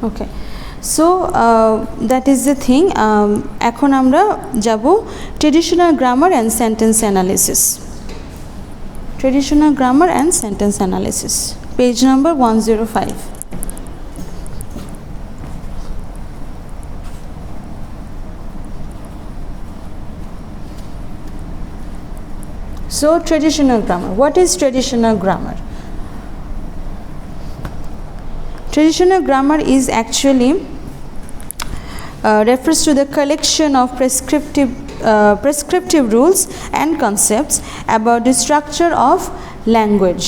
Okay, so that is the thing. এখন আমরা যাব traditional grammar and sentence analysis. Traditional grammar and sentence analysis, page number 105. So traditional grammar, what is traditional grammar? Traditional grammar is actually refers to the collection of prescriptive rules and concepts about the structure of language.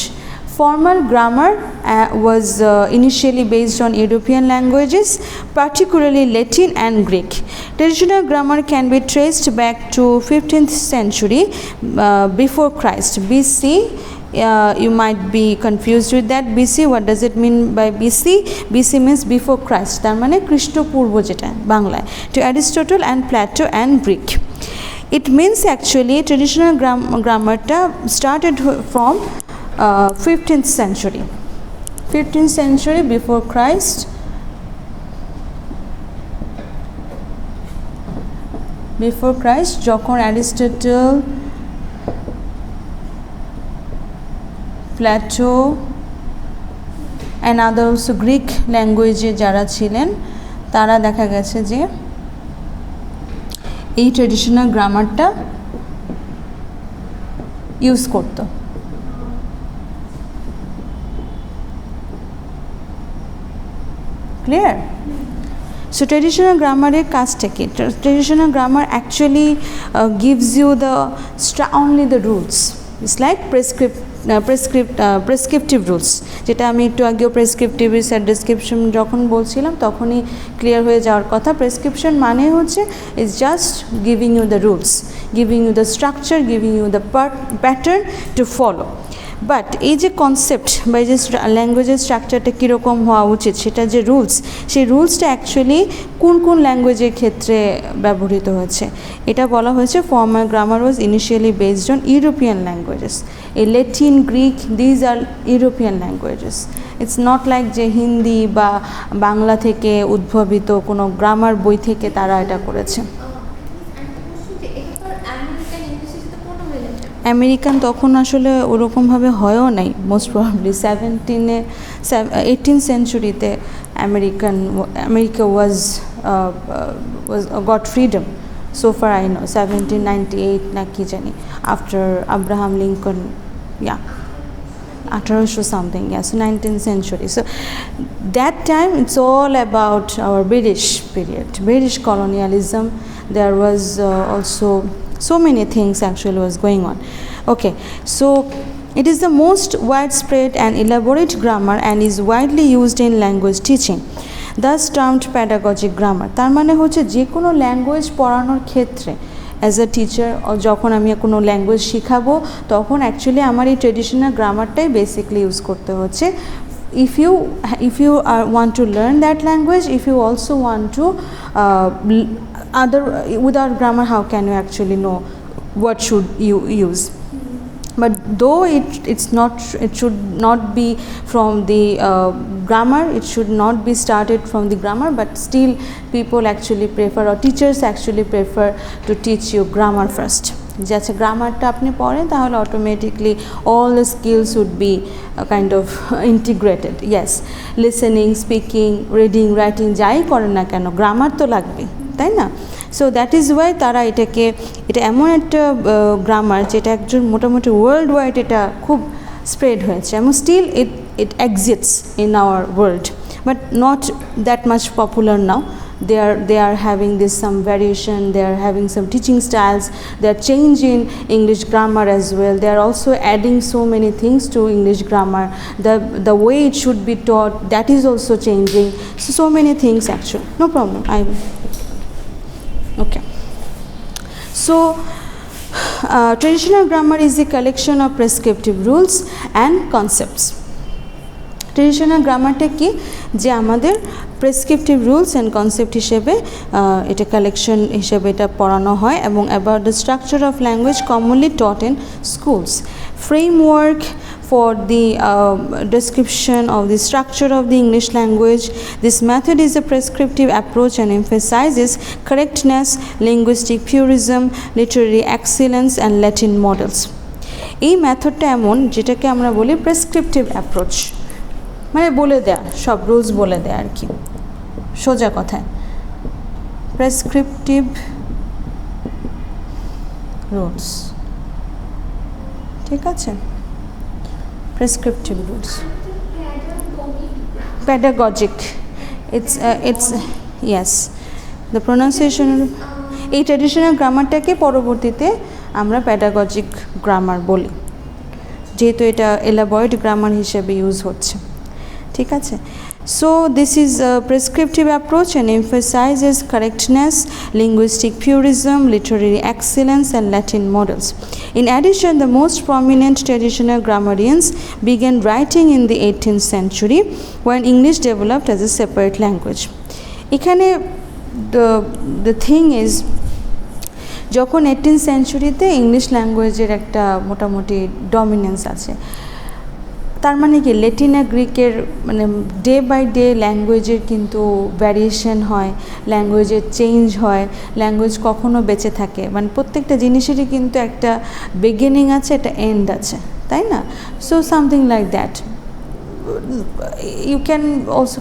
Formal grammar was initially based on European languages, particularly Latin and Greek. Traditional grammar can be traced back to 15th century before Christ, BC. You might be confused with that. BC, what does it mean by BC? BC means before Christ, তার মানে খ্রিস্টপূর্ব যেটা বাংলায়, to Aristotle and Plato and Greek. It means actually traditional grammar started from 15th century. 15th century before Christ. Before Christ, যখন Aristotle, Plato and others Greek language যারা ছিলেন তারা দেখা গেছে যে এই ট্রেডিশনাল গ্রামারটা ইউজ করতো। Clear? So traditional grammar এর কাজটা কি? Traditional grammar actually gives you the only the rules. It's like prescriptive rules, যেটা আমি একটু আগেও প্রেসক্রিপটিভ আর ডেসক্রিপশন যখন বলছিলাম তখনই ক্লিয়ার হয়ে যাওয়ার কথা। প্রেসক্রিপশন মানে হচ্ছে is just giving you the rules, giving you the structure, giving you the pattern to follow. But এই যে কনসেপ্ট বা এই যে ল্যাঙ্গুয়েজের স্ট্রাকচারটা কীরকম হওয়া উচিত, সেটা যে রুলস, সেই রুলসটা অ্যাকচুয়ালি কোন কোন ল্যাঙ্গুয়েজের ক্ষেত্রে ব্যবহৃত হয়েছে এটা বলা হয়েছে formal grammar was initially based on European languages. এই Latin, Greek, these are European languages. It's not like যে হিন্দি বা বাংলা থেকে উদ্ভাবিত কোনো গ্রামার বই থেকে তারা এটা করেছে। আমেরিকান তখন আসলে ওরকমভাবে হয়ও নাই, মোস্ট প্রবাবলি 18th সেঞ্চুরিতে America was got freedom, so far I know 1798 না কি জানি, after Abraham Lincoln, yeah, 1800 something, yeah, so 19th century. So that time it's all about our British period, British colonialism. There was also so many things actually was going on. Okay, so it is the most widespread and elaborate grammar and is widely used in language teaching, thus termed pedagogic grammar. তার মানে হচ্ছে যে কোনো language পড়ানোর ক্ষেত্রে as a teacher, যখন আমি কোনো ল্যাঙ্গুয়েজ শেখাবো তখন অ্যাকচুয়ালি আমার এই ট্রেডিশনাল গ্রামারটাই বেসিকলি ইউজ করতে হচ্ছে। if you want to learn that language, if you also want to without grammar how can you actually know what should you use? But though it should not be from the grammar, it should not be started from the grammar, but still people actually prefer, or teachers actually prefer to teach you grammar first. যে আচ্ছা গ্রামারটা আপনি পড়েন তাহলে automatically all the skills would be kind of integrated. Yes, listening, speaking, reading, writing যাই করেন না কেন grammar তো লাগবে, তাই না? সো দ্যাট ইজ ওয়াই তারা এটা এমন একটা গ্রামার যেটা একজন মোটামুটি ওয়ার্ল্ড ওয়াইড এটা খুব স্প্রেড হয়েছে এবং still it exists in our world, but not that much popular now. They are having some variation, they are having some teaching styles, they are changing English grammar as well. They are also adding so many things to English grammar. The way it should be taught, that is also changing. So many things actually. No problem. Okay. So traditional grammar is a collection of prescriptive rules and concepts. Traditional গ্রামারটা কি, যে আমাদের prescriptive rules and concept হিসেবে এটা collection হিসেবে এটা পড়ানো হয়, এবং about the structure of language commonly taught in schools, framework for the description of the structure of the English language. This method is a prescriptive approach and emphasizes correctness, linguistic purism, literary excellence and Latin models. এই মেথডটা এমন যেটাকে আমরা বলি prescriptive approach, মানে বলে দেয়া, সব rules বলে দেয়া আর কি, সোজা কথায় প্রেসক্রিপটিভ রুলস, ঠিক আছে, prescriptive rules. Pedagogic. It's yes. The pronunciation. এই ট্র্যাডিশনাল গ্রামারটাকে পরবর্তীতে আমরা প্যাডাগজিক গ্রামার বলি, যেহেতু এটা এলাবয়েড গ্রামার হিসেবে ইউজ হচ্ছে, ঠিক আছে। So this is a prescriptive approach and emphasizes correctness, linguistic purism, literary excellence and Latin models. In addition, the most prominent traditional grammarians began writing in the 18th century when English developed as a separate language. এখানে the thing is, যখন 18th সেঞ্চুরিতে English ল্যাঙ্গুয়েজের একটা মোটামুটি dominance আছে, তার মানে কি Latin আর গ্রিকের মানে ডে বাই ডে ল্যাঙ্গুয়েজের কিন্তু ভ্যারিয়েশন হয়, ল্যাঙ্গুয়েজের চেঞ্জ হয়, ল্যাঙ্গুয়েজ কখনো বেঁচে থাকে, মানে প্রত্যেকটা জিনিসেরই কিন্তু একটা বিগিনিং আছে, একটা এন্ড আছে, তাই না? So something like that you can also,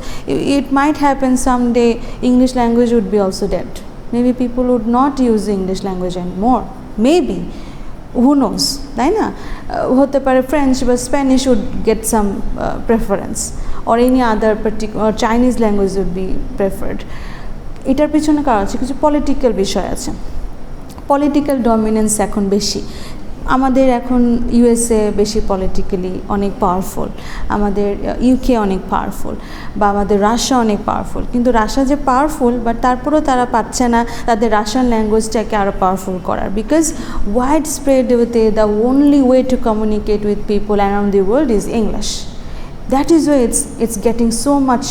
it might happen someday English language would be also dead, maybe people would not use the English language anymore, maybe, who knows, তাই না? হতে পারে French বা Spanish would get some preference, or any other particular Chinese language would be preferred. এটার পিছনে কারণ আছে, কিছু পলিটিক্যাল বিষয় আছে, পলিটিক্যাল ডমিনেন্স এখন বেশি। আমাদের এখন ইউএসএ বেশি পলিটিক্যালি অনেক পাওয়ারফুল, আমাদের ইউকে অনেক পাওয়ারফুল, বা আমাদের রাশিয়া অনেক পাওয়ারফুল, কিন্তু রাশিয়া যে পাওয়ারফুল বাট তারপরেও তারা পাচ্ছে না তাদের রাশিয়ান ল্যাঙ্গুয়েজটাকে আরও পাওয়ারফুল করার, because wide spread with the only way to communicate with people around the world is English. That is way it's getting so much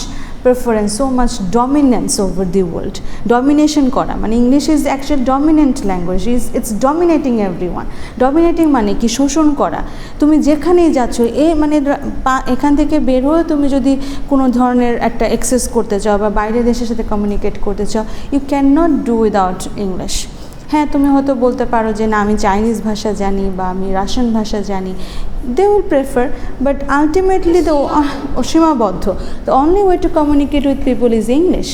preference, so much dominance over the world. Domination করা মানে English is actually dominant language, it's dominating everyone. Dominating মানে কি শোষণ করা, তুমি যেখানেই যাচ্ছ মানে এখান থেকে বের হয়ে তুমি যদি কোনো ধরনের একটা অ্যাক্সেস করতে চাও বা বাইরের দেশের সাথে কমিউনিকেট করতে চাও, you can not do without English. হ্যাঁ, তুমি হয়তো বলতে পারো যে না আমি চাইনিজ ভাষা জানি বা আমি রাশিয়ান ভাষা জানি, they will prefer, but ultimately the সীমাবদ্ধ, the only way to communicate with people is English.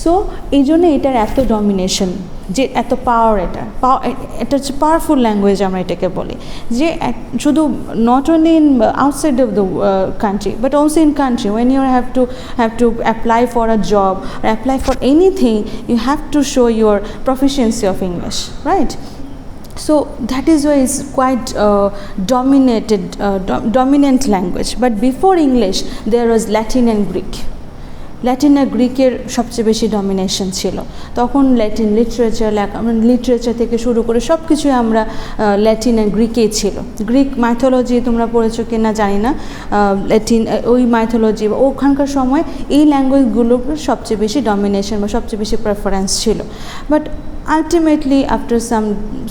So এই জন্য এটার এত ডমিনেশন, যে এত পাওয়ার, এটা হচ্ছে পাওয়ারফুল ল্যাঙ্গুয়েজ আমরা এটাকে বলি, যে শুধু not only in outside of the country but also in country, when you have to apply for a job or apply for anything, you have to show your proficiency of English, right? So that is why it's quite dominant language. But before English there was Latin and Greek. Latin আর গ্রিকের সবচেয়ে বেশি domination ছিল তখন। Latin literature থেকে শুরু করে সব কিছুই আমরা ল্যাটিন আর গ্রিকেই ছিল। গ্রিক মাইথোলজি তোমরা পড়েছো কি না জানি না, ল্যাটিন ওই মাইথোলজি বা ওখানকার সময় এই ল্যাঙ্গুয়েজগুলোর সবচেয়ে বেশি ডমিনেশন বা সবচেয়ে বেশি প্রেফারেন্স ছিল। But ultimately after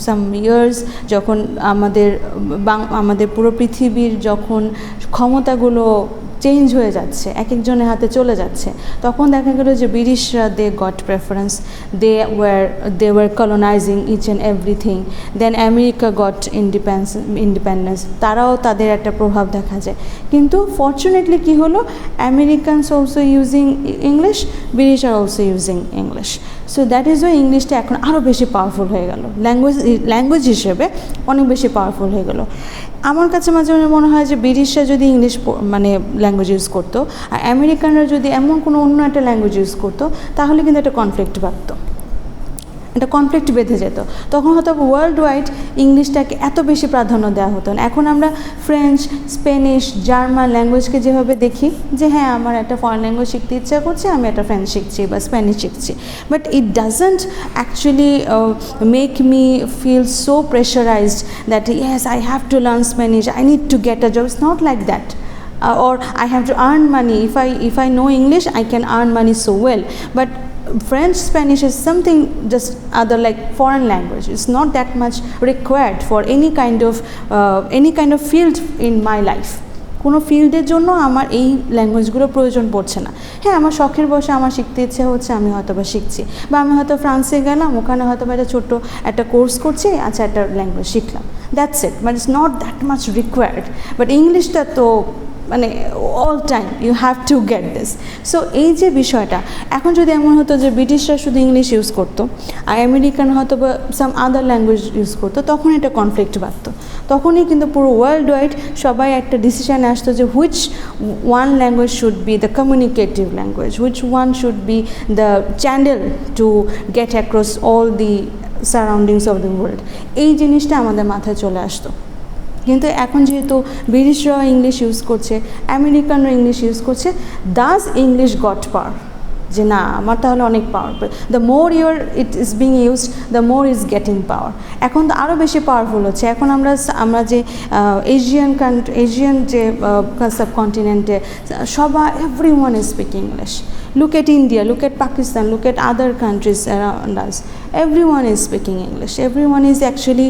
some years যখন আমাদের পুরো পৃথিবীর যখন ক্ষমতাগুলো চেঞ্জ হয়ে যাচ্ছে, এক একজনের হাতে চলে যাচ্ছে, তখন দেখা গেল যে ব্রিটিশরা they got preference, they were colonising each and everything. Then America got independence, তারাও তাদের একটা প্রভাব দেখা যায়। কিন্তু ফর্চুনেটলি কী হলো, Americans also using English, British are also using English. So that is Y ইংলিশটা এখন আরও বেশি পাওয়ারফুল হয়ে গেল, ল্যাঙ্গুয়েজ হিসেবে অনেক বেশি পাওয়ারফুল হয়ে গেল। আমার কাছে মাঝে মাঝে মনে হয় যে ব্রিটিশরা যদি ইংলিশ মানে ল্যাঙ্গুয়েজ ইউজ করতো আর আমেরিকানরা যদি এমন কোনো অন্য একটা ল্যাঙ্গুয়েজ ইউজ করতো, তাহলে কিন্তু একটা কনফ্লিক্ট বাড়তো, একটা কনফ্লিক্ট বেঁধে যেত। তখন হয়তো ওয়ার্ল্ড ওয়াইড ইংলিশটাকে এত বেশি প্রাধান্য দেওয়া হতো না। এখন আমরা ফ্রেঞ্চ, স্প্যানিশ, জার্মান ল্যাঙ্গুয়েজকে যেভাবে দেখি যে হ্যাঁ আমার একটা ফরেন ল্যাঙ্গুয়েজ শিখতে ইচ্ছা করছে, আমি একটা ফ্রেঞ্চ শিখছি বা স্প্যানিশ শিখছি, but it doesn't actually make me feel so pressurised that yes I have to learn Spanish, I need to get a job. It's not like that, or I have to earn money. If I know English, I can earn money so well. But French, Spanish is something just other, like foreign language. It's not that much required for any kind of field in my life. কোনো ফিল্ডের জন্য আমার এই ল্যাঙ্গুয়েজগুলো প্রয়োজন পড়ছে না। হ্যাঁ, আমার শখের বসে আমার শিখতে ইচ্ছে হচ্ছে, আমি হয়তো বা শিখছি, বা আমি হয়তো ফ্রান্সে গেলাম, ওখানে হয়তো বা একটা ছোট্ট একটা কোর্স করছি, আচ্ছা একটা ল্যাঙ্গুয়েজ শিখলাম, that's it, but it's not that much required. But ইংলিশটা তো মানে all time you have to get this. So এই যে বিষয়টা, এখন যদি এমন হতো যে ব্রিটিশরা শুধু ইংলিশ ইউজ করতো আর আমেরিকান হয়তো বা সাম আদার ল্যাঙ্গুয়েজ ইউজ করতো, তখন এটা কনফ্লিক্ট বাড়তো। তখনই কিন্তু পুরো ওয়ার্ল্ড ওয়াইড সবাই একটা ডিসিশানে আসতো যে which one language should be the communicative language, which one should be the channel to get across all the surroundings of the world. এই জিনিসটা আমাদের মাথায় চলে আসতো। কিন্তু এখন যেহেতু ব্রিটিশরাও ইংলিশ ইউজ করছে, আমেরিকানরা ইংলিশ ইউজ করছে, দাস ইংলিশ গট পাওয়ার, যে না আমার তাহলে অনেক power, the more your it is being used the more is getting power. এখন তো আরও বেশি পাওয়ারফুল হচ্ছে। এখন আমরা যে এশিয়ান যে সাবকন্টিনেন্টে সবাই everyone is speaking English. Look at India, look at Pakistan, look at other countries around us. Everyone is speaking English. Everyone is actually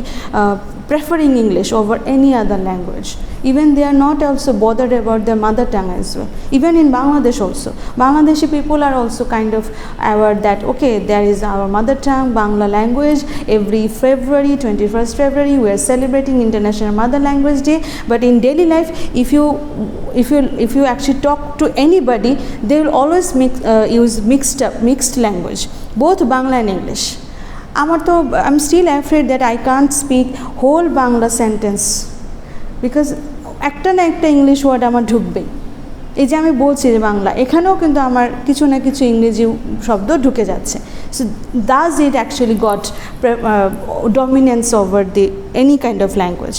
preferring English over any other language. Even they are not also bothered about their mother tongue as well. Even in Bangladesh also, Bangladeshi people are also kind of aware that okay, there is our mother tongue, Bangla language. Every February, 21st February, we are celebrating International Mother Language Day. But in daily life, if you actually talk to anybody, they will always use mixed language, both Bangla and English. I'm still afraid that I can't speak whole Bangla sentence because একটা না একটা English word আমার ঢুকবে। এই যে আমি বলছি যে বাংলা, এখানেও কিন্তু আমার কিছু না কিছু ইংরেজি শব্দ ঢুকে যাচ্ছে। So does it actually got dominance over the any kind of language.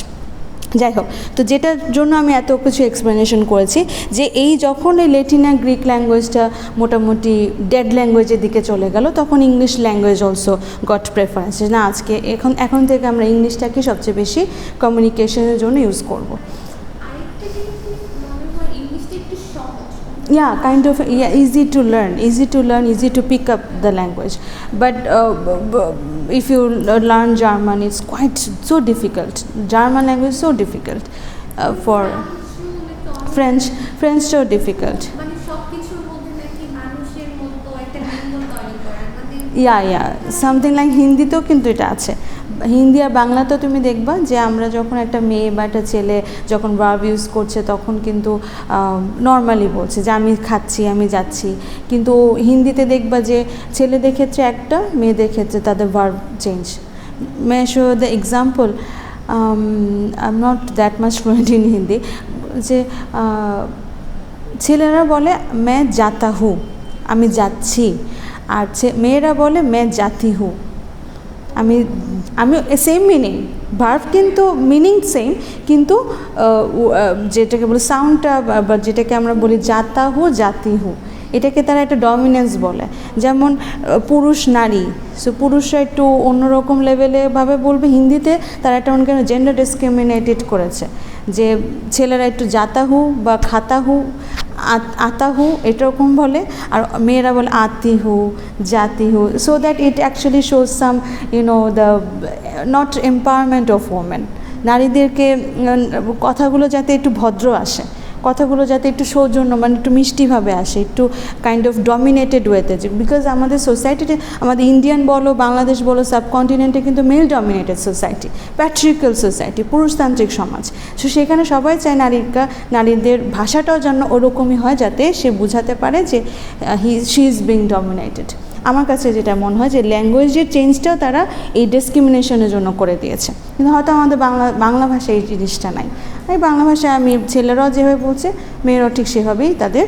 যাই হোক, তো যেটার জন্য আমি এত কিছু এক্সপ্লেনেশন করেছি যে এই যখন এই ল্যাটিন আর গ্রিক ল্যাঙ্গুয়েজটা মোটামুটি ডেড ল্যাঙ্গুয়েজের দিকে চলে গেল, তখন English language also goat preference, না আজকে এখন থেকে আমরা ইংলিশটাকে সবচেয়ে বেশি কমিউনিকেশনের জন্য ইউজ করব। Yeah, kind of, yeah, easy to learn, easy to pick up the language. But if you learn German, it's quite so difficult. German language is so difficult. For French so difficult. Yeah, something like Hindi তো কিন্তু এটা আছে। হিন্দি আর বাংলাতে তুমি দেখবা যে আমরা যখন একটা মেয়ে বা একটা ছেলে যখন ভার্ব ইউজ করছে তখন কিন্তু নর্মালি বলছে যে আমি খাচ্ছি, আমি যাচ্ছি, কিন্তু হিন্দিতে দেখবা যে ছেলেদের ক্ষেত্রে একটা, মেয়েদের ক্ষেত্রে তাদের verb change. May show the example, I am not that much fluent in Hindi, যে ছেলেরা বলে মে যাতা হু, আমি যাচ্ছি, আর মেয়েরা বলে মে জাতি হু, আমি সেম মিনিং, ভার্ব কিন্তু মিনিং সেম, কিন্তু যেটাকে বলি সাউন্ডটা বা যেটাকে আমরা বলি যাতা হু জাতি হু, এটাকে তারা একটা ডমিনেন্স বলে। যেমন পুরুষ নারী, সো পুরুষরা একটু অন্যরকম লেভেলে ভাবে বলবে, হিন্দিতে তারা একটা অনেক জেন্ডার ডিসক্রিমিনেটেড করেছে, যে ছেলেরা একটু জাতাহু বা খাতাহু, আতাহু এরকম বলে, আর মেয়েরা বলে আতিহু, জাতিহু, so that it actually shows some the not empowerment of women. নারীদেরকে কথাগুলো যাতে একটু ভদ্র আসে, কথাগুলো যাতে একটু সৌজন্য মানে একটু মিষ্টিভাবে আসে, একটু কাইন্ড অফ ডমিনেটেড ওয়েতে, বিকজ আমাদের সোসাইটিতে, আমাদের ইন্ডিয়ান বলো, বাংলাদেশ বলো, সাবকন্টিনেন্টে কিন্তু মেল ডমিনেটেড সোসাইটি, প্যাট্রিক্যাল সোসাইটি, পুরুষতান্ত্রিক সমাজ। সো সেখানে সবাই চায় নারীদের ভাষাটাও যেন ওরকমই হয়, যাতে সে বুঝাতে পারে যে শি ইজ বিং ডমিনেটেড। আমার কাছে যেটা মনে হয় যে ল্যাঙ্গুয়েজের চেঞ্জটাও তারা এই ডিসক্রিমিনেশনের জন্য করে দিয়েছে, কিন্তু হয়তো আমাদের বাংলা ভাষায় এই জিনিসটা নাই। এই বাংলা ভাষায় আমি ছেলেরাও যেভাবে বলছে, মেয়েরাও ঠিক সেভাবেই তাদের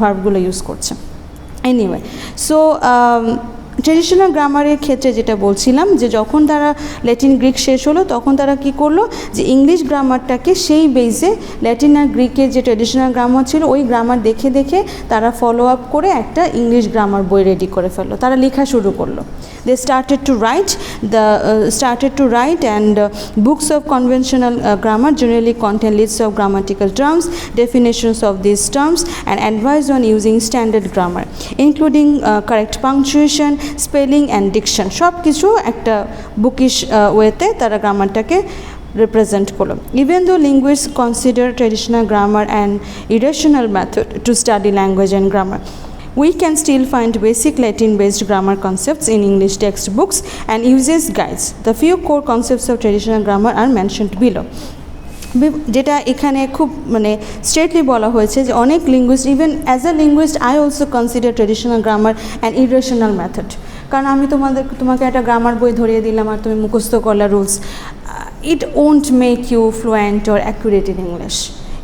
ভার্বগুলো ইউজ করছে। এনিওয়ে, সো ট্রেডিশনাল গ্রামারের ক্ষেত্রে যেটা বলছিলাম যে যখন তারা ল্যাটিন গ্রিক শেষ হলো তখন তারা কি করলো যে ইংলিশ গ্রামারটাকে সেই বেসে ল্যাটিন আর গ্রিকের যে ট্রেডিশনাল গ্রামার ছিল ওই গ্রামার দেখে দেখে তারা ফলো আপ করে একটা ইংলিশ গ্রামার বই রেডি করে ফেললো, তারা লেখা শুরু করলো। They started to write and books of conventional grammar generally contain lists of grammatical terms, definitions of these terms, and advice on using standard grammar, including correct punctuation, spelling, and diction. সব কিছু একটা bookish ওয়েতে তারা গ্রামারটাকে represent করলো. Even though linguists consider traditional grammar an irrational method to study language and grammar, we can still find basic Latin-based grammar concepts in English textbooks and usage guides. The few core concepts of traditional grammar are mentioned below. যেটা এখানে খুব মানে স্ট্রেটলি বলা হয়েছে যে অনেক linguist, even as a linguist I also consider traditional grammar and irrational method. কারণ আমি তোমাকে একটা গ্রামার বই ধরিয়ে দিলাম আর তুমি মুখস্থ করলা rules, it won't make you fluent or accurate in English.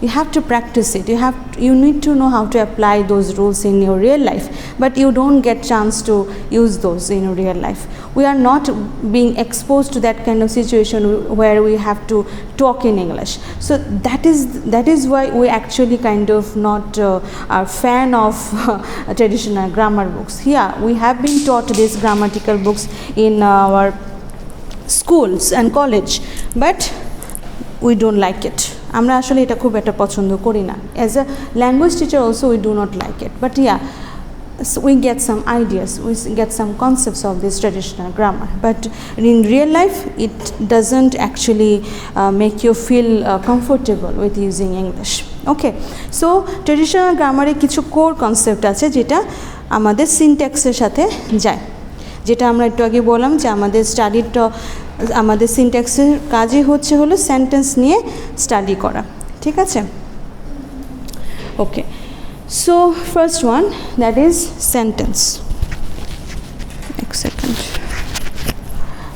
You have to practice it. You need to know how to apply those rules in your real life, but you don't get chance to use those in your real life. We are not being exposed to that kind of situation where we have to talk in English. So that is why we actually kind of not are fan of traditional grammar books. Yeah, we have been taught these grammatical books in our schools and college, but we don't like it. আমরা আসলে এটা খুব একটা পছন্দ করি না। As a language teacher also we do not like it, but yeah we get some ideas, we get some concepts of this traditional grammar, but in real life it doesn't actually make you feel comfortable with using English. Okay, so traditional grammar এ কিছু core concept আছে যেটা আমাদের সিনট্যাক্সের সাথে যায়, যেটা আমরা একটু আগে বললাম যে আমাদের সিনট্যাক্সের কাজই হলো সেন্টেন্স নিয়ে স্টাডি করা, ঠিক আছে? Okay, so first one that is sentence. এক সেকেন্ড।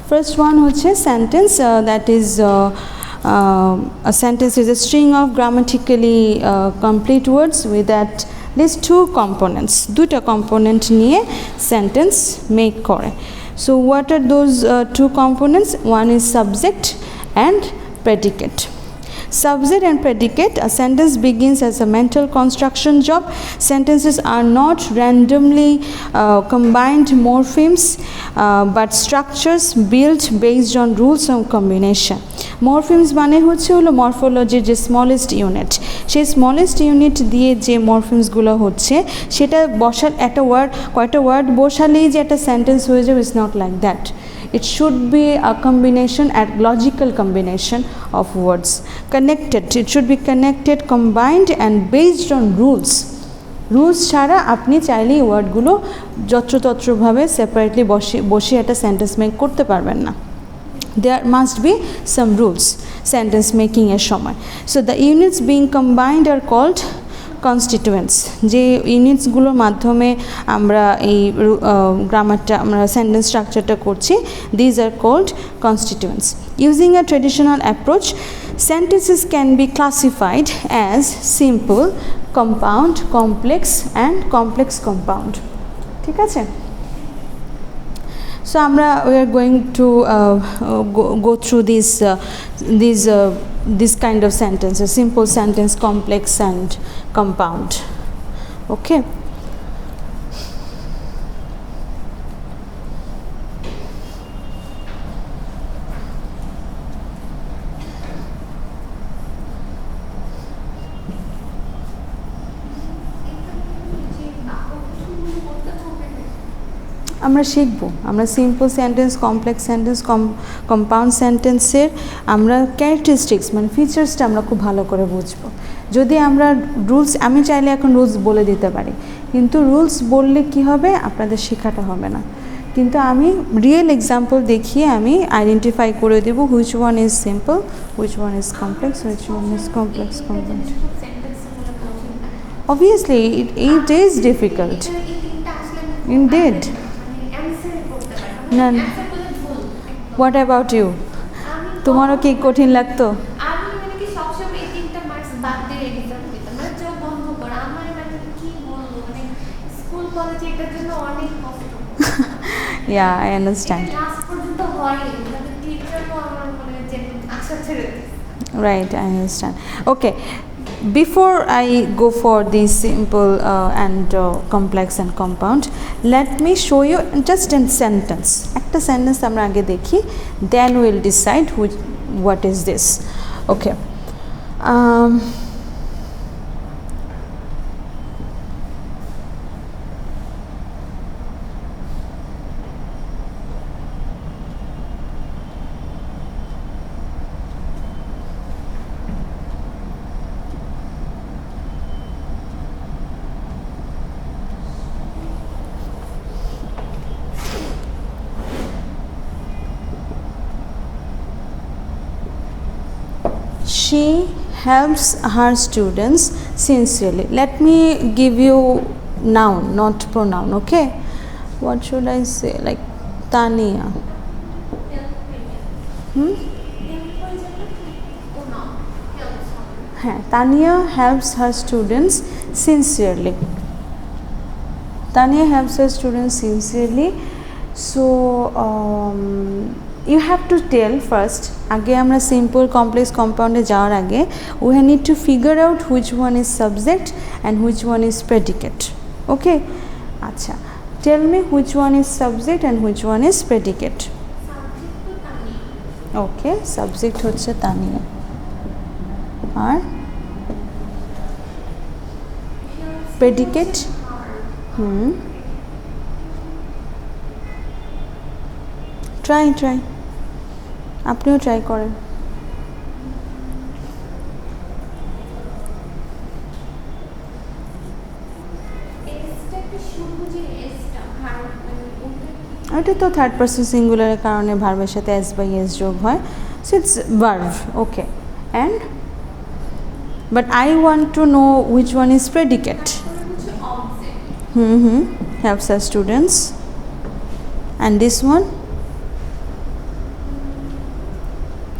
ফার্স্ট ওয়ান হচ্ছে sentence, that is a sentence is a string of grammatically complete words with at least two components. দুটো কম্পোনেন্ট নিয়ে সেন্টেন্স মেক করে। So what are those two components? One is subject and predicate. Subject and predicate, a sentence begins as a mental construction job. Sentences are not randomly combined morphemes, but structures built based on rules of combination. Morphemes মানে হলো মরফোলজির যে smallest unit, সেই smallest unit দিয়ে যে মরফিমসগুলো হচ্ছে সেটা একটা কয়টা ওয়ার্ড বসালেই যে একটা সেন্টেন্স হয়ে যাবে, it's not like that. It should be a combination, a logical combination of words. Connected, it should be connected, combined and based on rules. Rules ছাড়া আপনি চাইলে এই ওয়ার্ডগুলো যত্রতত্রভাবে সেপারেটলি বসে একটা সেন্টেন্স মেক করতে পারবেন না। There must be some rules sentence making এর সময়. So the units being combined are called constituents. যে ইউনিটসগুলোর মাধ্যমে আমরা এই গ্রামারটা আমরা সেন্টেন্স স্ট্রাকচারটা করছি, these are called constituents. Using a traditional approach, sentences can be classified as simple, compound, complex and complex compound. ঠিক আছে? So we are going to go through this kind of sentences: simple sentence, complex and compound. Okay. আমরা শিখবো, আমরা simple sentence, complex sentence, compound সেন্টেন্সের আমরা characteristics মানে ফিচার্সটা আমরা খুব ভালো করে বুঝবো। যদি আমরা রুলস, আমি চাইলে এখন রুলস বলে দিতে পারি, কিন্তু রুলস বললে কি হবে, আপনাদের শেখাটা হবে না। কিন্তু আমি রিয়েল এক্সাম্পল দেখিয়ে আমি আইডেন্টিফাই করে দেব which one is simple, which one is complex, which one is complex compound. Obviously it is difficult indeed. না, হোয়াট অ্যাবাউট ইউ? তোমারও কি কঠিন লাগতো? Yeah, I understand. Right, I understand. Okay, before I go for the simple and complex and compound, let me show you just in sentence. Ekta sentence amra age dekhi, then we will decide what is this. Okay. She helps her students sincerely. Let me give you noun, not pronoun. Okay, what should I say? Like Tania. Tania helps her students sincerely. Tania helps her students sincerely. So you have to tell first, আগে আমরা simple complex compound এ যাওয়ার আগে we need to figure out which one is subject and which one is predicate. Okay, আচ্ছা, tell me which one is subject and which one is predicate. Okay, subject হচ্ছে তানিয়া, আর predicate try আপনিও try করেন। এটা তো third person সিঙ্গুলারের কারণে ভার্বের সাথে S by S যোগ হয়, so it's verb. Okay, and but I want to know which one is predicate. helps our students, and this one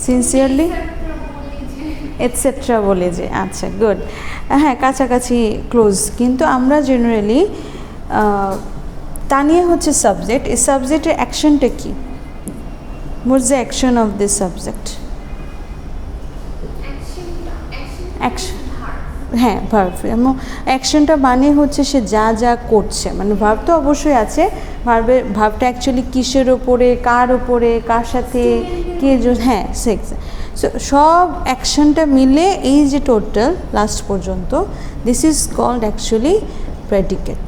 sincerely etcetera বলে যে। আচ্ছা, গুড। হ্যাঁ, কাছাকাছি ক্লোজ, কিন্তু আমরা জেনারেলি তানিয়া হচ্ছে সাবজেক্ট। এই সাবজেক্টের অ্যাকশনটা কি? What's the action of this subject? Action, হ্যাঁ, ভার্ব। এবং অ্যাকশনটা মানে হচ্ছে সে যা যা করছে, মানে ভার্ব তো অবশ্যই আছে, ভার্বটা অ্যাকচুয়ালি কিসের ওপরে, কার ওপরে, কার সাথে, কে, হ্যাঁ, সেক্স। সো সব অ্যাকশনটা মিলে এই যে টোটাল লাস্ট পর্যন্ত, this is called actually predicate.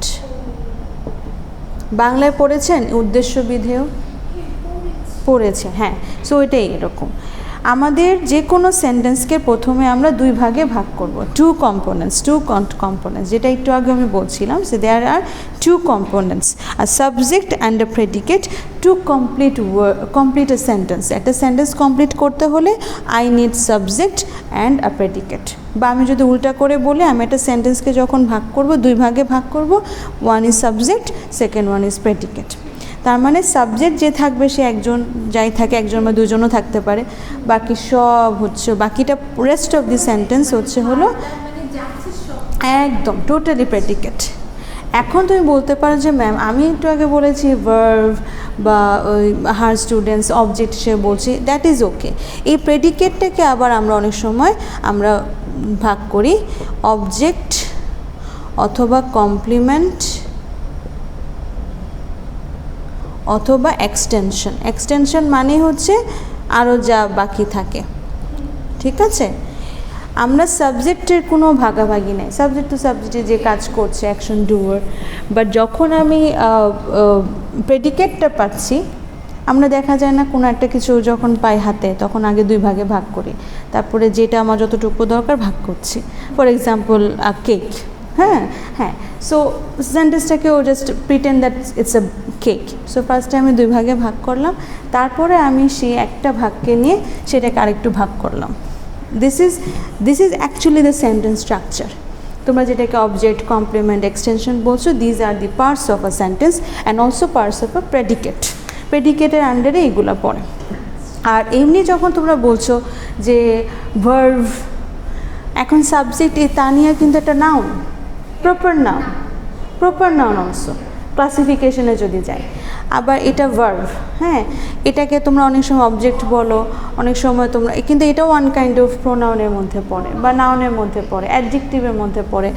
বাংলায় পড়েছেন উদ্দেশ্য বিধেয়? পড়েছে, হ্যাঁ। সো এটাই এরকম। আমাদের যে কোনো সেন্টেন্সকে প্রথমে আমরা দুই ভাগে ভাগ করব, টু কম্পোনেন্টস, যেটা একটু আগে আমি বলছিলাম। So there are two components, a subject and a predicate to complete a sentence. একটা সেন্টেন্স কমপ্লিট করতে হলে I need subject and a predicate. বা আমি যদি উল্টা করে বলি, আমি একটা সেন্টেন্সকে যখন ভাগ করব, দুই ভাগে ভাগ করব, one is subject, second one is predicate. তার মানে সাবজেক্ট যে থাকবে সে একজন, যাই থাকে, একজন বা দুজনও থাকতে পারে, বাকি সব হচ্ছে, বাকিটা রেস্ট অফ দি সেন্টেন্স হচ্ছে হলো একদম টোটালি প্রেডিকেট। এখন তুমি বলতে পারো যে ম্যাম আমি একটু আগে বলেছি ভার্ব বা ওই হার স্টুডেন্টস অবজেক্ট সে বলছি, দ্যাট ইজ ওকে। এই প্রেডিকেটটাকে আবার আমরা অনেক সময় আমরা ভাগ করি অবজেক্ট অথবা কমপ্লিমেন্ট অথবা এক্সটেনশন। এক্সটেনশন মানে হচ্ছে আরও যা বাকি থাকে, ঠিক আছে। আমরা সাবজেক্টের কোনো ভাগাভাগি নেই, সাবজেক্ট তো সাবজেক্টে যে কাজ করছে, অ্যাকশন ডুয়ার। বাট যখন আমি প্রেডিকেটটা পাচ্ছি, আমরা দেখা যায় না কোনো একটা কিছু যখন পাই হাতে, তখন আগে দুই ভাগে ভাগ করি, তারপরে যেটা আমার যতটুকু দরকার ভাগ করছি। ফর এক্সাম্পল কেক, হ্যাঁ, সো সেন্টেন্সটাকেও just pretend that it's a cake. So ফার্স্টে আমি দুই ভাগে ভাগ করলাম, তারপরে আমি সেই একটা ভাগকে নিয়ে সেটাকে আরেকটু ভাগ করলাম। This is actually the sentence structure. তোমরা যেটাকে অবজেক্ট, কমপ্লিমেন্ট, এক্সটেনশন বলছো, these are the parts of a sentence and also parts of a predicate. প্রেডিকেটের আন্ডারে এইগুলো পড়ে। আর এমনি যখন তোমরা বলছো যে ভার্ভ, এখন সাবজেক্ট এই তানিয়া কিন্তু একটা নাউন, প্রপার নাউন অলসো, ক্লাসিফিকেশনে যদি যাই। আবার এটা ভার্ব, হ্যাঁ, এটাকে তোমরা অনেক সময় অবজেক্ট বলো, অনেক সময় তোমরা, কিন্তু এটাও ওয়ান কাইন্ড অফ প্রোনাউনের মধ্যে পড়ে বা নাউনের মধ্যে পড়ে, অ্যাডজেক্টিভের মধ্যে পড়ে,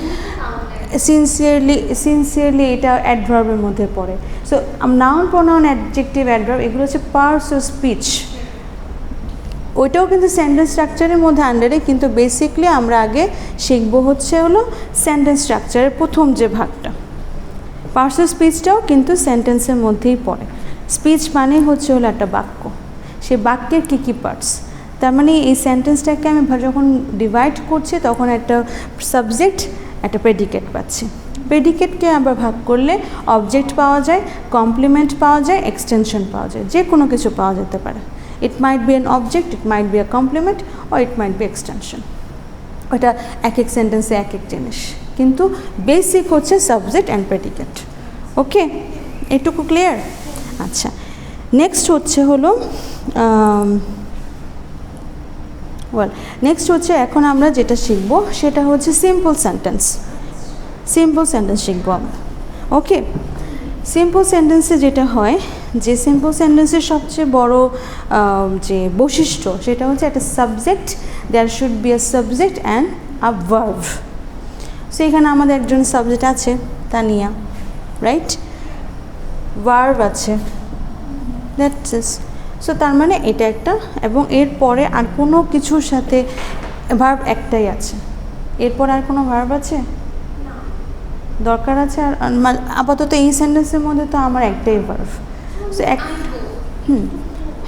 সিনসিয়ারলি এটা অ্যাডভার্বের মধ্যে পড়ে। So noun, pronoun, adjective, adverb এগুলো হচ্ছে পার্টস অফ স্পিচ। ওইটাও কিন্তু সেন্টেন্স স্ট্রাকচারের মধ্যে আন্ডারে, কিন্তু বেসিকলি আমরা আগে শিখবো হলো সেন্টেন্স স্ট্রাকচারের প্রথম যে ভাগটা। পার্টস অফ স্পিচটাও কিন্তু সেন্টেন্সের মধ্যেই পড়ে। স্পিচ মানেই হলো একটা বাক্য, সেই বাক্যের কী কী পার্টস, তার মানে এই সেন্টেন্সটাকে আমি যখন ডিভাইড করছি তখন একটা সাবজেক্ট, একটা প্রেডিকেট পাচ্ছি। প্রেডিকেটকে আমরা ভাগ করলে অবজেক্ট পাওয়া যায়, কমপ্লিমেন্ট পাওয়া যায়, এক্সটেনশন পাওয়া যায়, যে কোনো কিছু পাওয়া যেতে পারে। It might be an object, it might be a complement, or it might be extension. ওটা এক এক সেন্টেন্সে এক এক জিনিস, কিন্তু বেসিক হচ্ছে সাবজেক্ট অ্যান্ড প্রেডিকেট। ওকে, এটুকু ক্লিয়ার? আচ্ছা, নেক্সট হলো নেক্সট হচ্ছে এখন আমরা যেটা শিখব সেটা হচ্ছে সিম্পল সেন্টেন্স। সিম্পল সেন্টেন্স শিখবো আমরা। ওকে, সিম্পল সেন্টেন্সে যেটা হয়, যে সিম্পল সেন্টেন্সের সবচেয়ে বড় যে বৈশিষ্ট্য সেটা হচ্ছে একটা subject, there should be a subject and a verb. So এখানে আমাদের একজন সাবজেক্ট আছে, তানিয়া, রাইট, ভার্ব আছে, দ্যাটস ইট। সো তার মানে এটা একটা, এবং এরপরে আর কোনো কিছুর সাথে ভার্ব একটাই আছে, এরপর আর কোনো ভার্ব আছে দরকার আছে? আর আপাতত এই সেন্টেন্সের মধ্যে তো আমার একটাই ভার্ব। সো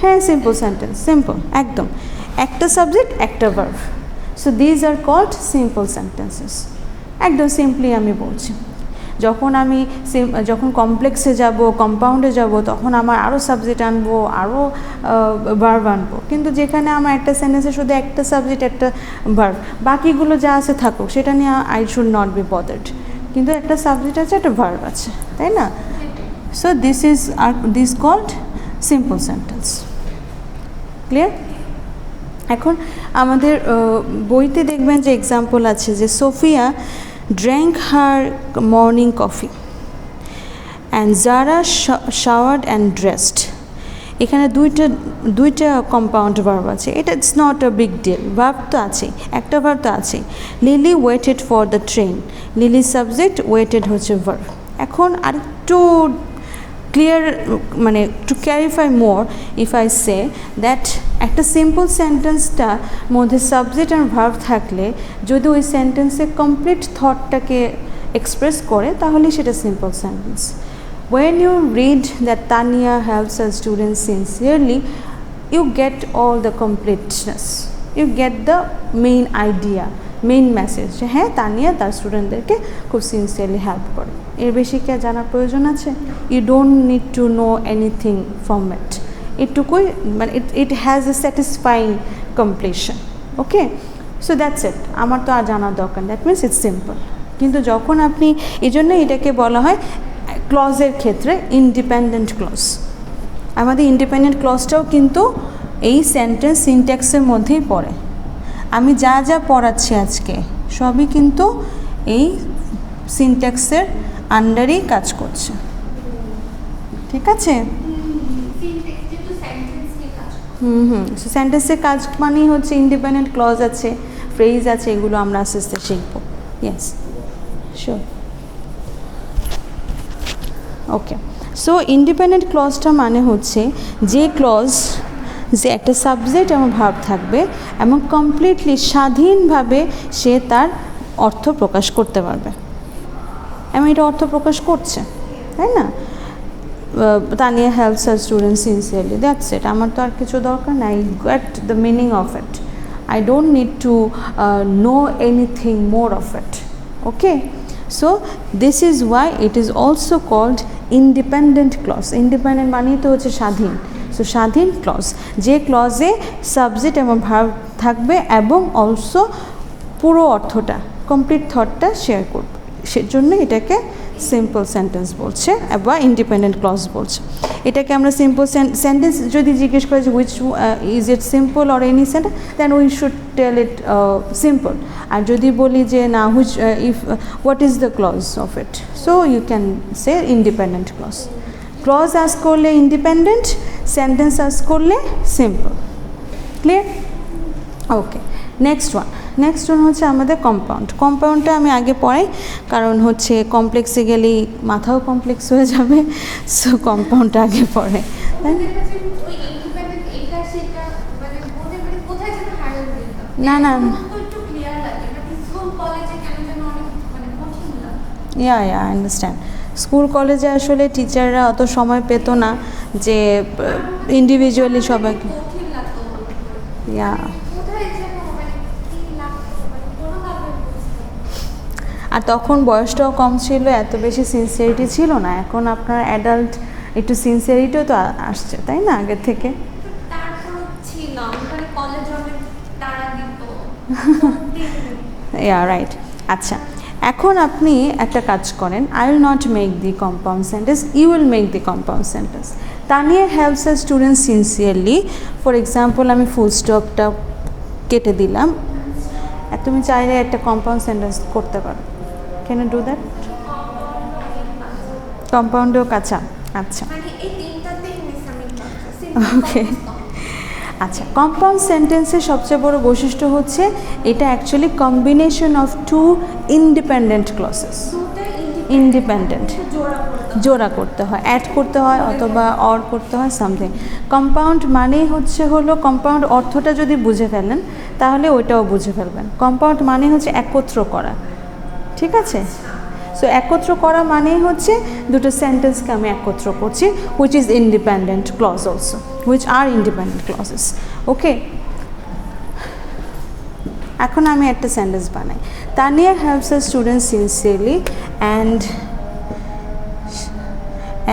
হ্যাঁ, সিম্পল সেন্টেন্স, সিম্পল একদম, একটা সাবজেক্ট একটা verb. So these are called simple sentences. একদম সিম্পলি আমি বলছি। যখন কমপ্লেক্সে যাব, কম্পাউন্ডে যাব, তখন আমার আরও সাবজেক্ট আনবো, আরও ভার্ব আনবো, কিন্তু যেখানে আমার একটা সেন্টেন্সে শুধু একটা সাবজেক্ট একটা ভার্ব, বাকিগুলো যা আছে থাকুক, সেটা নিয়ে I should not be bothered, কিন্তু একটা সাবজেক্ট আছে, একটা ভার্ব আছে, তাই না? So this called simple sentence. Clear? এখন আমাদের বইতে দেখবেন যে এক্সাম্পল আছে যে Sophia drank her morning coffee and Zara showered and dressed. এখানে দুইটা কম্পাউন্ড ভার্ব আছে, এটা it's not a big deal, verb তো আছে, একটা ভার্ব তো আছে। Lily waited for the train, Lily subject, waited হচ্ছে ভার্ব। এখন আরেকটু ক্লিয়ার, মানে to clarify more, if I say that একটা সিম্পল সেন্টেন্সটার মধ্যে সাবজেক্ট আর ভার্ব থাকলে যদি ওই সেন্টেন্সে কমপ্লিট থটটাকে এক্সপ্রেস করে, তাহলে সেটা simple sentence. When you read that Tanya helps her students sincerely, you get all the completeness, you get the main idea, main message, যে হ্যাঁ তানিয়া তার স্টুডেন্টদেরকে খুব সিনসিয়ারলি হেল্প করে। এর বেশি কি জানার প্রয়োজন আছে? You don't need to know anything from it, এটুকুই, মানে it has a satisfying completion. Okay, so that's it, আমার তো আর জানার দরকার, দ্যাট মিনস ইটস সিম্পল। কিন্তু যখন আপনি, এই জন্য এটাকে বলা হয় ক্লজের ক্ষেত্রে ইন্ডিপেন্ডেন্ট ক্লজ। আমাদের ইন্ডিপেন্ডেন্ট ক্লজটাও কিন্তু এই সেন্টেন্স সিনট্যাক্সের মধ্যেই পড়ে। আমি যা যা পড়াচ্ছি আজকে সবই কিন্তু এই সিনট্যাক্সের আন্ডারেই কাজ করছে, ঠিক আছে? সেন্টেন্সের কাজ মানেই হচ্ছে ইন্ডিপেন্ডেন্ট ক্লজ আছে, ফ্রেজ আছে, এগুলো আমরা আস্তে আস্তে শিখব। Yes, sure. Okay, so independent ক্লজটা মানে হচ্ছে যে ক্লজ, যে একটা সাবজেক্ট এবং ভার্ব থাকবে এবং কমপ্লিটলি স্বাধীনভাবে সে তার অর্থ প্রকাশ করতে পারবে, এবং এটা অর্থ প্রকাশ করছে, তাই না? Tania helps her students sincerely, that's it. আমার তো আর কিছু দরকার নাই, I get the meaning of it, I don't need to know anything more of it. Okay, so this is why it is also called independent clause. Independent মানেই তো হচ্ছে স্বাধীন। সো স্বাধীন ক্লজ, যে ক্লজে সাবজেক্ট এবং ভার্ব থাকবে এবং also পুরো অর্থটা, কমপ্লিট থটটা শেয়ার করবে, সেজন্য এটাকে সিম্পল সেন্টেন্স বলছে বা ইন্ডিপেন্ডেন্ট ক্লজ বলছে। এটাকে আমরা সিম্পল সেন্টেন্স যদি জিজ্ঞেস করি যে which is it simple or any sentence, then we should tell it simple. আর যদি বলি যে না, which what is the clause of it, so you can say independent clause. Clause ask করলে ইন্ডিপেন্ডেন্ট, সেন্টেন্স আস করলে simple. Clear? Okay, next one হচ্ছে আমাদের compound. কম্পাউন্ডটা আমি আগে পড়াই, কারণ হচ্ছে কমপ্লেক্সে গেলেই মাথাও কমপ্লেক্স হয়ে যাবে, সো কম্পাউন্ডটা আগে পড়ে, তাই না? না ইয়া আই আন্ডারস্ট্যান্ড। স্কুল কলেজে আসলে টিচাররা অত সময় পেত না যে ইন্ডিভিজুয়ালি সবাইকে, ইয়া আর তখন বয়সটাও কম ছিল, এত বেশি সিনসিয়ারিটি ছিল না। এখন আপনার অ্যাডাল্ট, একটু সিনসিয়ারিটিও তো আসছে, তাই না, আগের থেকে? Yeah right. আচ্ছা, এখন আপনি একটা কাজ করেন, I will not make the compound sentence, you will make the compound sentence. Tania helps a student sincerely. For example, আমি ফুল স্টপটা কেটে দিলাম, তুমি চাইলে একটা কম্পাউন্ড সেন্টেন্স করতে পারো। Can you do that? কম্পাউন্ডেও কাঁচা, আচ্ছা ওকে। আচ্ছা, কম্পাউন্ড সেন্টেন্সের সবচেয়ে বড় বৈশিষ্ট্য হচ্ছে এটা actually combination of two independent clauses. Independent জোড়া করতে হয়, অ্যাড করতে হয়, অথবা অর করতে হয়, সামথিং। কম্পাউন্ড মানেই হলো কম্পাউন্ড অর্থটা যদি বুঝে ফেলেন তাহলে ওইটাও বুঝে ফেলবেন। কম্পাউন্ড মানে হচ্ছে একত্র করা, ঠিক আছে? সো একত্র করা মানেই হচ্ছে দুটো সেন্টেন্সকে আমি একত্র করছি, which is independent clause also, which are independent clauses. Okay, এখন আমি একটা সেন্টেন্স বানাই, Tania helps a student sincerely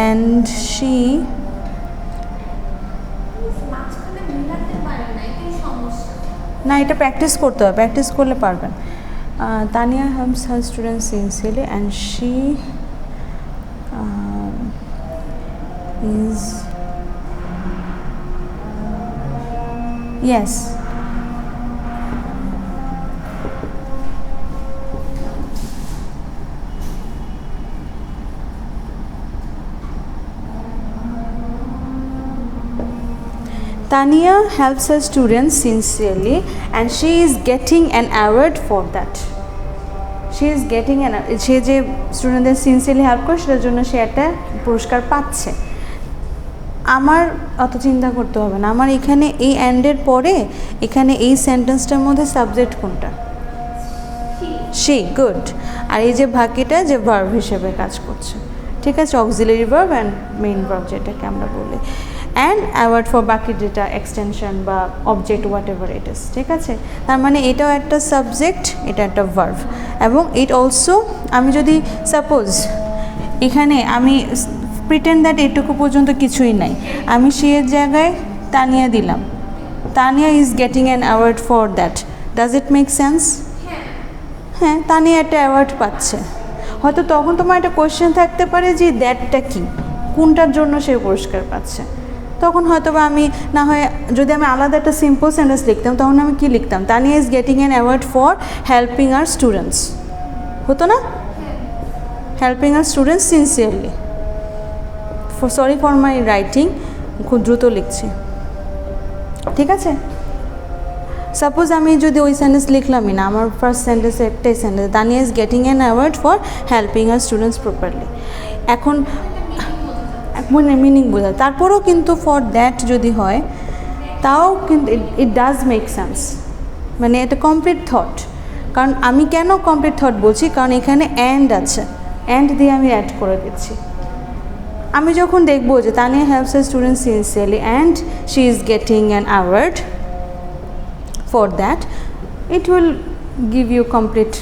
and she না, এটা প্র্যাকটিস করতে হবে, প্র্যাকটিস করলে পারবেন। Tania helps her student sincerely and she is yes Tania helps her students sincerely and she is getting an award for that. She is getting an, সে যে স্টুডেন্টদের sincerely help করে সেটার জন্য সে একটা পুরস্কার পাচ্ছে। আমার অত চিন্তা করতে হবে না, আমার এখানে এই অ্যান্ডের পরে এখানে এই সেন্টেন্সটার মধ্যে সাবজেক্ট কোনটা? she, good. আর এই যে বাকিটা যে ভার্ব হিসেবে কাজ করছে, ঠিক আছে, auxiliary verb and main verb যেটাকে আমরা বলি, অ্যান্ড অ্যাওয়ার্ড ফর বাকি যেটা এক্সটেনশন বা object what ever it is, ঠিক আছে। তার মানে এটাও একটা সাবজেক্ট, এটা একটা ভার্ব, এবং ইট অলসো, আমি যদি সাপোজ এখানে আমি প্রিটেন্ড দ্যাট এটুকু পর্যন্ত কিছুই নাই, আমি সে জায়গায় তানিয়া দিলাম, Tania is getting an award for that, does it make sense? হ্যাঁ, তানিয়া একটা অ্যাওয়ার্ড পাচ্ছে। হয়তো তখন তোমার একটা কোয়েশ্চেন থাকতে পারে যে দ্যাটটা কি, কোনটার জন্য সে পুরস্কার পাচ্ছে। তখন হয়তো বা আমি না হয় যদি আমি আলাদা একটা সিম্পল সেন্টেন্স লিখতাম তখন আমি কি লিখতাম, Tania is getting an award for helping our students, হতো না? Helping our students sincerely. Sorry for my writing, খুব দ্রুত লিখছি, ঠিক আছে। সাপোজ আমি যদি ওই সেন্টেন্স লিখলামই না, আমার ফার্স্ট সেন্টেন্সে একটাই sentence, Tania is getting an award for helping our students properly. এখন মিনিং বোঝা, তারপরেও কিন্তু ফর দ্যাট যদি হয় তাও কিন্তু ইট ডাজ মেক সেন্স, মানে এটা কমপ্লিট থট। কারণ আমি কেন কমপ্লিট থট বলছি, কারণ এখানে অ্যান্ড আছে, অ্যান্ড দিয়ে আমি অ্যাড করে দিচ্ছি। আমি যখন দেখবো যে Tania helps a student sincerely and she is getting an award for that, it will give you complete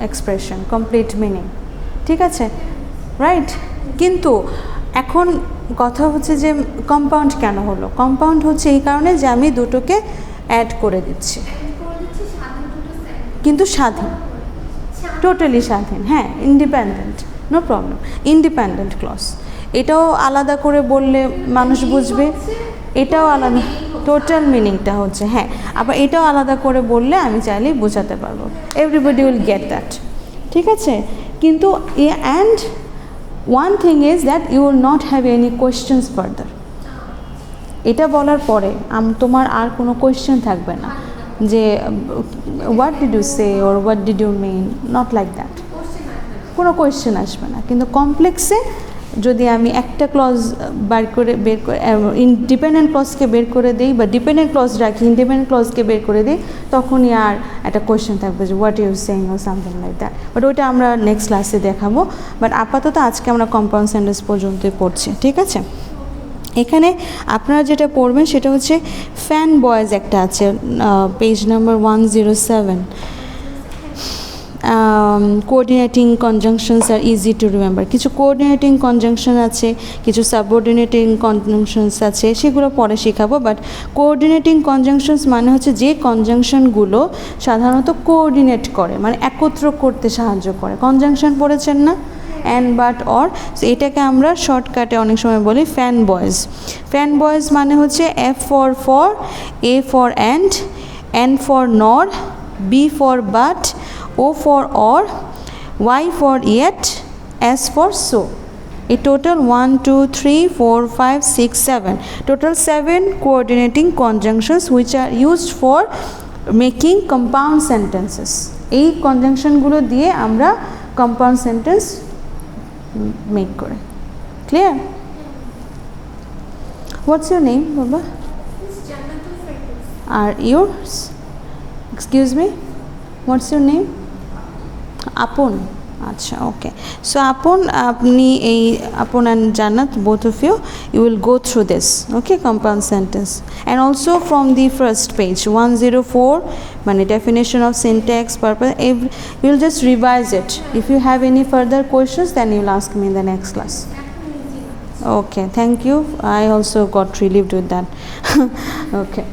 expression, complete meaning, ঠিক আছে, রাইট। কিন্তু এখন কথা হচ্ছে যে কম্পাউন্ড কেন হলো? কম্পাউন্ড হচ্ছে এই কারণে যে আমি দুটোকে অ্যাড করে দিচ্ছি, কিন্তু স্বাধীন, টোটালি স্বাধীন, হ্যাঁ, independent, no problem, independent clause. এটাও আলাদা করে বললে মানুষ বুঝবে, এটাও আলাদা, টোটাল মিনিংটা হচ্ছে, হ্যাঁ, আবার এটাও আলাদা করে বললে আমি চাইলেই বোঝাতে পারবো, এভরিবডি উইল গেট দ্যাট, ঠিক আছে। কিন্তু এ and one thing is that you will not have any questions further. এটা বলার পরে তোমার আর কোনো কোয়েশ্চেন থাকবে না যে what did you say or what did you mean, not like that, কোনো কোয়েশ্চেন আসবে না। কিন্তু কমপ্লেক্সে যদি আমি একটা ক্লজ বের করে ডিপেন্ডেন্ট ক্লজকে বের করে দিই বা ডিপেন্ডেন্ট ক্লজ রাখি, ইন্ডিপেন্ডেন্ট ক্লজকে বের করে দিই, তখনই আর একটা কোয়েশ্চেন থাকবে যে what you saying or something like that. But ওইটা আমরা নেক্সট ক্লাসে দেখাবো। বাট আপাতত আজকে আমরা কম্পাউন্ড সেন্টেন্স পর্যন্তই পড়ছি, ঠিক আছে? এখানে আপনারা যেটা পড়বেন সেটা হচ্ছে ফ্যান বয়েজ একটা আছে, page number 107। Coordinating conjunctions are easy to remember. কিছু কোঅর্ডিনেটিং কনজাংশন আছে, কিছু সাবঅর্ডিনেটিং কনজাংশনস আছে, সেগুলো পরে শেখাবো। বাট কোঅর্ডিনেটিং কনজাংশনস মানে হচ্ছে যে কনজাংশনগুলো সাধারণত কোঅর্ডিনেট করে, মানে একত্র করতে সাহায্য করে। কনজাংশন পড়েছেন না, অ্যান্ড, বাট, অর, এটাকে আমরা শর্টকাটে অনেক সময় বলি ফ্যান বয়েজ। ফ্যান বয়েজ মানে হচ্ছে F for, A for and, N for nor, B for but, O for or, Y for yet, S for so. A total 1, 2, 3, 4, 5, 6, 7. Total 7 coordinating conjunctions which are used for making compound sentences. এই কনজাংশনগুলো দিয়ে আমরা compound sentence make করি। Clear? What's your name, Baba? Are yours? Excuse me? What's your name? আপন, আচ্ছা, ওকে। So আপন, আপনি এই আপন অ্যান্ড জান্নাত, both of you will go through this, okay, compound sentence, and also from the first page 104 মানে definition of syntax, purpose, you will just revise it. If you have any further questions then you will ask me in the next class. Okay, thank you. I also got relieved with that. Okay.